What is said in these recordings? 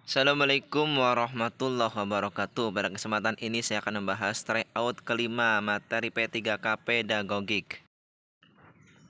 Assalamualaikum warahmatullahi wabarakatuh. Pada kesempatan ini saya akan membahas tryout kelima materi P3K Pedagogik.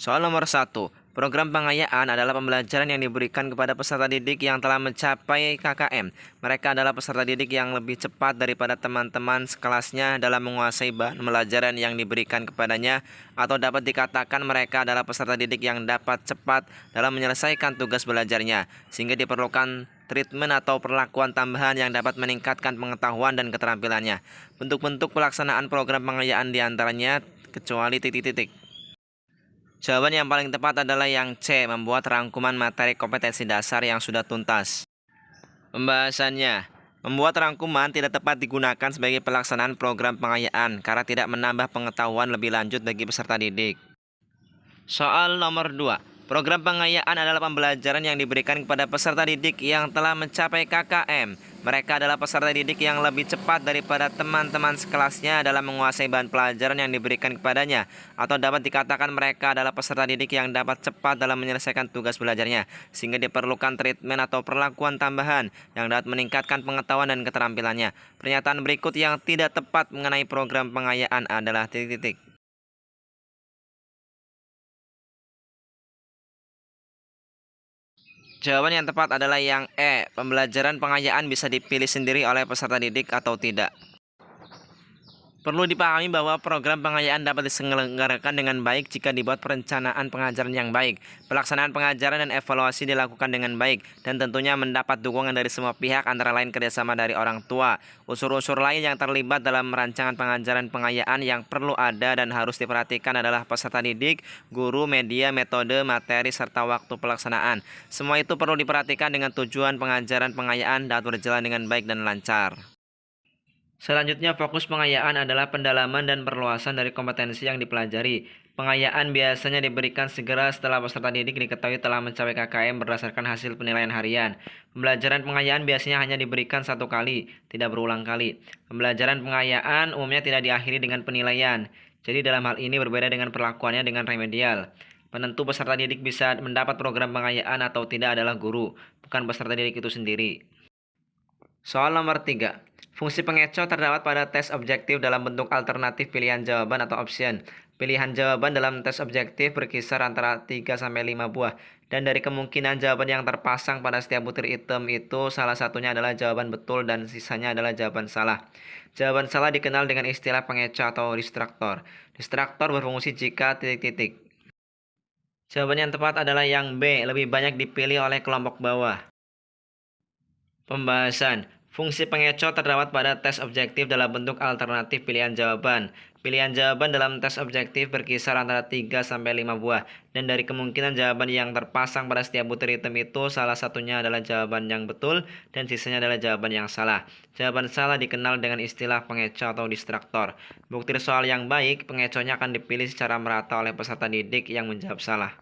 Soal nomor 1. Program pengayaan adalah pembelajaran yang diberikan kepada peserta didik yang telah mencapai KKM. Mereka adalah peserta didik yang lebih cepat daripada teman-teman sekelasnya dalam menguasai bahan pembelajaran yang diberikan kepadanya, atau dapat dikatakan mereka adalah peserta didik yang dapat cepat dalam menyelesaikan tugas belajarnya, sehingga diperlukan treatment atau perlakuan tambahan yang dapat meningkatkan pengetahuan dan keterampilannya. Bentuk-bentuk pelaksanaan program pengayaan diantaranya kecuali titik-titik. Jawaban yang paling tepat adalah yang C, membuat rangkuman materi kompetensi dasar yang sudah tuntas. Pembahasannya, membuat rangkuman tidak tepat digunakan sebagai pelaksanaan program pengayaan karena tidak menambah pengetahuan lebih lanjut bagi peserta didik. Soal nomor 2. Program pengayaan adalah pembelajaran yang diberikan kepada peserta didik yang telah mencapai KKM. Mereka adalah peserta didik yang lebih cepat daripada teman-teman sekelasnya dalam menguasai bahan pelajaran yang diberikan kepadanya, atau dapat dikatakan mereka adalah peserta didik yang dapat cepat dalam menyelesaikan tugas belajarnya, sehingga diperlukan treatment atau perlakuan tambahan yang dapat meningkatkan pengetahuan dan keterampilannya. Pernyataan berikut yang tidak tepat mengenai program pengayaan adalah titik-titik. Jawaban yang tepat adalah yang E. Pembelajaran pengayaan bisa dipilih sendiri oleh peserta didik atau tidak. Perlu dipahami bahwa program pengayaan dapat diselenggarakan dengan baik jika dibuat perencanaan pengajaran yang baik, pelaksanaan pengajaran dan evaluasi dilakukan dengan baik, dan tentunya mendapat dukungan dari semua pihak antara lain kerjasama dari orang tua. Unsur-unsur lain yang terlibat dalam rancangan pengajaran pengayaan yang perlu ada dan harus diperhatikan adalah peserta didik, guru, media, metode, materi, serta waktu pelaksanaan. Semua itu perlu diperhatikan dengan tujuan pengajaran pengayaan dapat berjalan dengan baik dan lancar. Selanjutnya, fokus pengayaan adalah pendalaman dan perluasan dari kompetensi yang dipelajari. Pengayaan biasanya diberikan segera setelah peserta didik diketahui telah mencapai KKM berdasarkan hasil penilaian harian. Pembelajaran pengayaan biasanya hanya diberikan satu kali, tidak berulang kali. Pembelajaran pengayaan umumnya tidak diakhiri dengan penilaian. Jadi dalam hal ini berbeda dengan perlakuannya dengan remedial. Penentu peserta didik bisa mendapat program pengayaan atau tidak adalah guru, bukan peserta didik itu sendiri. Soal nomor 3. Fungsi pengecoh terdapat pada tes objektif dalam bentuk alternatif pilihan jawaban atau option. Pilihan jawaban dalam tes objektif berkisar antara 3-5 buah. Dan dari kemungkinan jawaban yang terpasang pada setiap butir item itu, salah satunya adalah jawaban betul dan sisanya adalah jawaban salah. Jawaban salah dikenal dengan istilah pengecoh atau distraktor. Distraktor berfungsi jika titik-titik. Jawaban yang tepat adalah yang B, lebih banyak dipilih oleh kelompok bawah. Pembahasan. Fungsi pengecoh terdapat pada tes objektif dalam bentuk alternatif pilihan jawaban. Pilihan jawaban dalam tes objektif berkisar antara 3-5 buah. Dan dari kemungkinan jawaban yang terpasang pada setiap butir item itu, salah satunya adalah jawaban yang betul dan sisanya adalah jawaban yang salah. Jawaban salah dikenal dengan istilah pengecoh atau distraktor. Bukti soal yang baik, pengecohnya akan dipilih secara merata oleh peserta didik yang menjawab salah.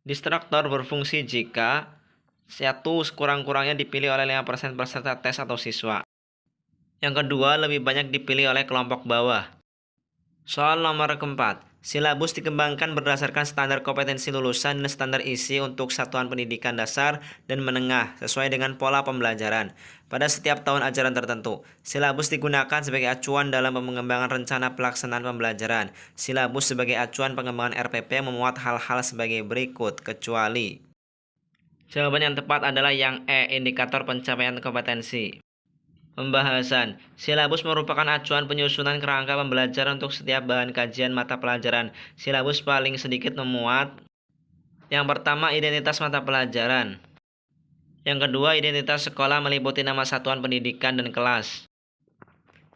Distraktor berfungsi jika satu sekurang-kurangnya dipilih oleh 5% peserta tes atau siswa. Yang kedua, lebih banyak dipilih oleh kelompok bawah. Soal nomor keempat. Silabus dikembangkan berdasarkan standar kompetensi lulusan dan standar isi untuk satuan pendidikan dasar dan menengah sesuai dengan pola pembelajaran. Pada setiap tahun ajaran tertentu, silabus digunakan sebagai acuan dalam pengembangan rencana pelaksanaan pembelajaran. Silabus sebagai acuan pengembangan RPP memuat hal-hal sebagai berikut, kecuali. Jawaban yang tepat adalah yang E, indikator pencapaian kompetensi. Pembahasan. Silabus merupakan acuan penyusunan kerangka pembelajaran untuk setiap bahan kajian mata pelajaran. Silabus paling sedikit memuat yang pertama, identitas mata pelajaran. Yang kedua, identitas sekolah meliputi nama satuan pendidikan dan kelas.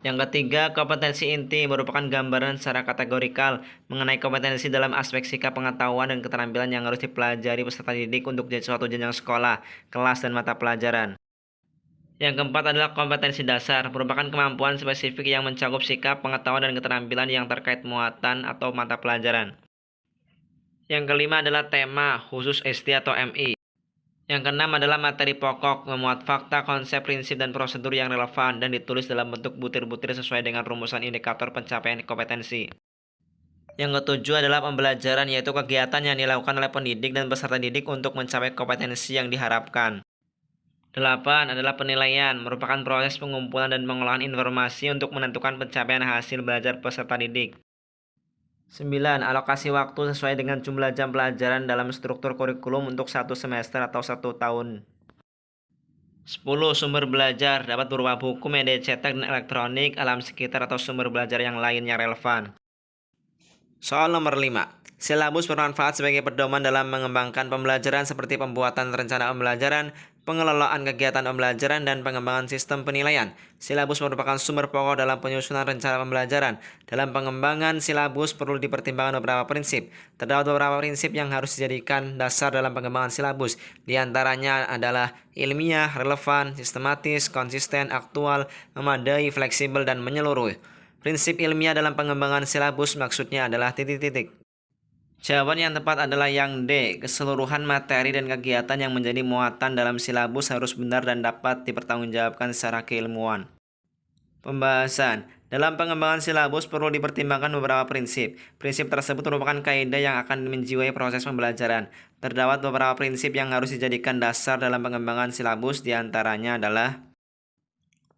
Yang ketiga, kompetensi inti merupakan gambaran secara kategorikal mengenai kompetensi dalam aspek sikap pengetahuan dan keterampilan yang harus dipelajari peserta didik untuk suatu jenjang sekolah, kelas, dan mata pelajaran. Yang keempat adalah kompetensi dasar, merupakan kemampuan spesifik yang mencakup sikap, pengetahuan, dan keterampilan yang terkait muatan atau mata pelajaran. Yang kelima adalah tema, khusus SD atau MI. Yang keenam adalah materi pokok, memuat fakta, konsep, prinsip, dan prosedur yang relevan dan ditulis dalam bentuk butir-butir sesuai dengan rumusan indikator pencapaian kompetensi. Yang ketujuh adalah pembelajaran, yaitu kegiatan yang dilakukan oleh pendidik dan peserta didik untuk mencapai kompetensi yang diharapkan. 8 adalah penilaian, merupakan proses pengumpulan dan pengolahan informasi untuk menentukan pencapaian hasil belajar peserta didik. 9. Alokasi waktu sesuai dengan jumlah jam pelajaran dalam struktur kurikulum untuk satu semester atau 1 tahun. 10. Sumber belajar dapat berupa buku, media cetak, dan elektronik, alam sekitar, atau sumber belajar yang lain yang relevan. Soal nomor 5. Silabus bermanfaat sebagai pedoman dalam mengembangkan pembelajaran seperti pembuatan rencana pembelajaran, pengelolaan kegiatan pembelajaran, dan pengembangan sistem penilaian. Silabus merupakan sumber pokok dalam penyusunan rencana pembelajaran. Dalam pengembangan silabus perlu dipertimbangkan beberapa prinsip. Terdapat beberapa prinsip yang harus dijadikan dasar dalam pengembangan silabus. Di antaranya adalah ilmiah, relevan, sistematis, konsisten, aktual, memadai, fleksibel, dan menyeluruh. Prinsip ilmiah dalam pengembangan silabus maksudnya adalah titik-titik. Jawaban yang tepat adalah yang D. Keseluruhan materi dan kegiatan yang menjadi muatan dalam silabus harus benar dan dapat dipertanggungjawabkan secara keilmuan. Pembahasan. Dalam pengembangan silabus perlu dipertimbangkan beberapa prinsip. Prinsip tersebut merupakan kaidah yang akan menjiwai proses pembelajaran. Terdapat beberapa prinsip yang harus dijadikan dasar dalam pengembangan silabus, diantaranya adalah: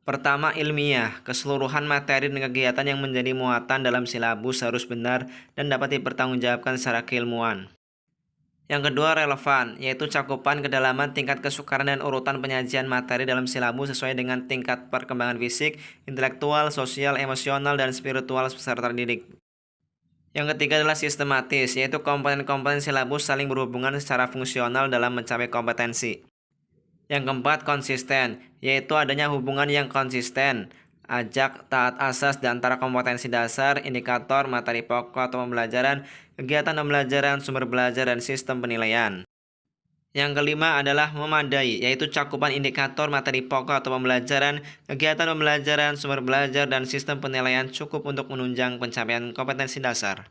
pertama, ilmiah. Keseluruhan materi dan kegiatan yang menjadi muatan dalam silabus harus benar dan dapat dipertanggungjawabkan secara keilmuan. Yang kedua, relevan, yaitu cakupan, kedalaman, tingkat kesukaran, dan urutan penyajian materi dalam silabus sesuai dengan tingkat perkembangan fisik, intelektual, sosial, emosional, dan spiritual peserta didik. Yang ketiga adalah sistematis, yaitu komponen-komponen silabus saling berhubungan secara fungsional dalam mencapai kompetensi. Yang keempat, konsisten, yaitu adanya hubungan yang konsisten, ajak, taat asas di antara kompetensi dasar, indikator, materi pokok atau pembelajaran, kegiatan pembelajaran, sumber belajar, dan sistem penilaian. Yang kelima adalah memadai, yaitu cakupan indikator, materi pokok atau pembelajaran, kegiatan pembelajaran, sumber belajar, dan sistem penilaian cukup untuk menunjang pencapaian kompetensi dasar.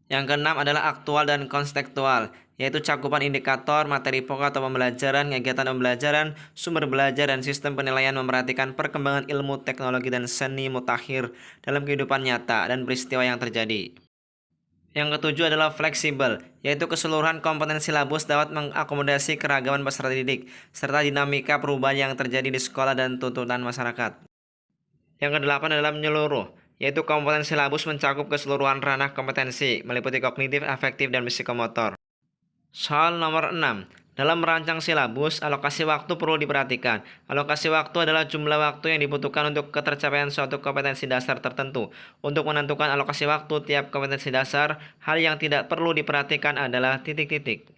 Yang keenam adalah aktual dan kontekstual, yaitu cakupan indikator, materi pokok atau pembelajaran, kegiatan pembelajaran, sumber belajar, dan sistem penilaian memperhatikan perkembangan ilmu, teknologi, dan seni mutakhir dalam kehidupan nyata dan peristiwa yang terjadi. Yang ketujuh adalah fleksibel, yaitu keseluruhan komponen silabus dapat mengakomodasi keragaman peserta didik, serta dinamika perubahan yang terjadi di sekolah dan tuntutan masyarakat. Yang kedelapan adalah menyeluruh, yaitu komponen silabus mencakup keseluruhan ranah kompetensi, meliputi kognitif, afektif, dan psikomotor. Soal nomor 6. Dalam merancang silabus, alokasi waktu perlu diperhatikan. Alokasi waktu adalah jumlah waktu yang dibutuhkan untuk ketercapaian suatu kompetensi dasar tertentu. Untuk menentukan alokasi waktu tiap kompetensi dasar, hal yang tidak perlu diperhatikan adalah titik-titik.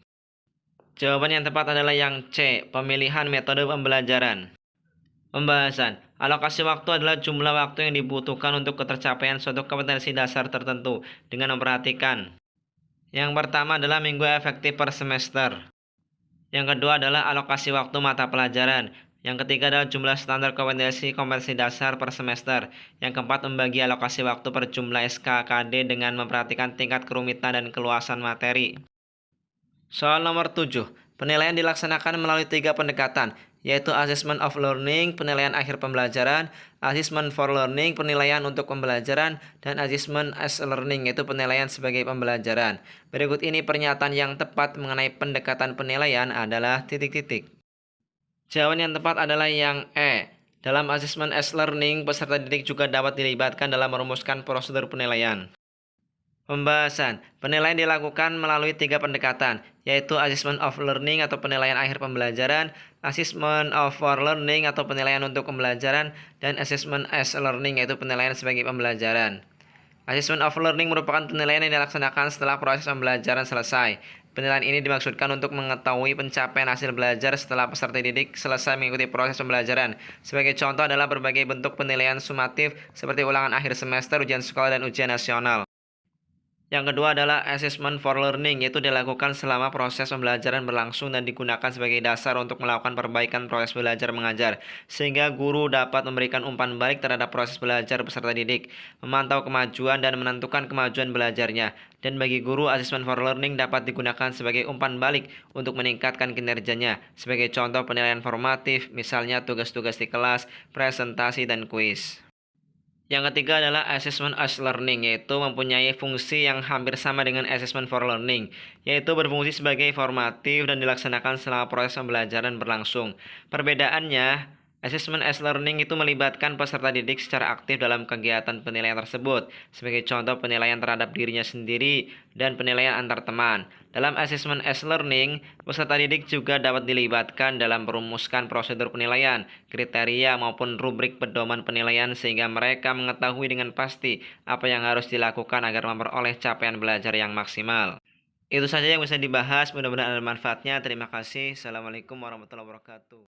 Jawaban yang tepat adalah yang C. Pemilihan metode pembelajaran. Pembahasan. Alokasi waktu adalah jumlah waktu yang dibutuhkan untuk ketercapaian suatu kompetensi dasar tertentu dengan memperhatikan: yang pertama adalah minggu efektif per semester. Yang kedua adalah alokasi waktu mata pelajaran. Yang ketiga adalah jumlah standar kompetensi dasar per semester. Yang keempat, membagi alokasi waktu per jumlah SKKD dengan memperhatikan tingkat kerumitan dan keluasan materi. Soal nomor 7. Penilaian dilaksanakan melalui 3 pendekatan, yaitu Assessment of Learning, penilaian akhir pembelajaran, Assessment for Learning, penilaian untuk pembelajaran, dan Assessment as Learning, yaitu penilaian sebagai pembelajaran. Berikut ini pernyataan yang tepat mengenai pendekatan penilaian adalah titik-titik. Jawaban yang tepat adalah yang E. Dalam Assessment as Learning, peserta didik juga dapat dilibatkan dalam merumuskan prosedur penilaian. Pembahasan. Penilaian dilakukan melalui 3 pendekatan, yaitu Assessment of Learning atau penilaian akhir pembelajaran, Assessment of for Learning atau penilaian untuk pembelajaran, dan Assessment as Learning yaitu penilaian sebagai pembelajaran. Assessment of Learning merupakan penilaian yang dilaksanakan setelah proses pembelajaran selesai. Penilaian ini dimaksudkan untuk mengetahui pencapaian hasil belajar setelah peserta didik selesai mengikuti proses pembelajaran. Sebagai contoh adalah berbagai bentuk penilaian sumatif seperti ulangan akhir semester, ujian sekolah, dan ujian nasional. Yang kedua adalah Assessment for Learning, yaitu dilakukan selama proses pembelajaran berlangsung dan digunakan sebagai dasar untuk melakukan perbaikan proses belajar mengajar, sehingga guru dapat memberikan umpan balik terhadap proses belajar peserta didik, memantau kemajuan dan menentukan kemajuan belajarnya. Dan bagi guru, Assessment for Learning dapat digunakan sebagai umpan balik untuk meningkatkan kinerjanya, sebagai contoh penilaian formatif, misalnya tugas-tugas di kelas, presentasi, dan kuis. Yang ketiga adalah assessment as learning, yaitu mempunyai fungsi yang hampir sama dengan assessment for learning, yaitu berfungsi sebagai formatif dan dilaksanakan selama proses pembelajaran berlangsung. Perbedaannya, assessment as learning itu melibatkan peserta didik secara aktif dalam kegiatan penilaian tersebut, sebagai contoh penilaian terhadap dirinya sendiri dan penilaian antar teman. Dalam assessment as learning, peserta didik juga dapat dilibatkan dalam merumuskan prosedur penilaian, kriteria maupun rubrik pedoman penilaian sehingga mereka mengetahui dengan pasti apa yang harus dilakukan agar memperoleh capaian belajar yang maksimal. Itu saja yang bisa dibahas, mudah-mudahan ada manfaatnya. Terima kasih. Assalamualaikum warahmatullahi wabarakatuh.